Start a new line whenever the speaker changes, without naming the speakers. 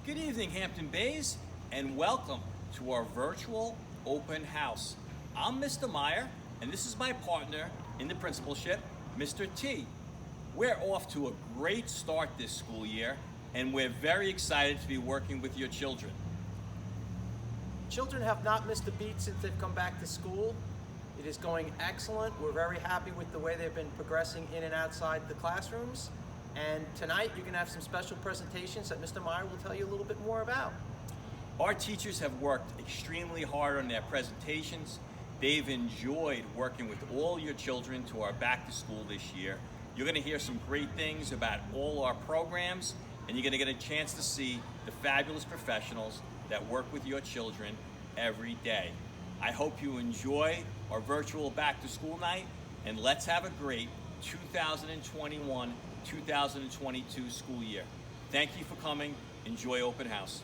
Good evening, Hampton Bays, and welcome to our virtual open house. I'm Mr. Meyer, and this is my partner in the principalship, Mr. T. We're off to a great start this school year, and we're very excited to be working with your children.
Children have not missed a beat since they've come back to school. It is going excellent. We're very happy with the way they've been progressing in and outside the classrooms. And tonight you're going to have some special presentations that Mr. Meyer will tell you a little bit more about.
Our teachers have worked extremely hard on their presentations. They've enjoyed working with all your children to our back to school this year. You're going to hear some great things about all our programs, and you're going to get a chance to see the fabulous professionals that work with your children every day. I hope you enjoy our virtual back to school night, and let's have a great 2021-2022 school year. Thank you for coming. Enjoy open house.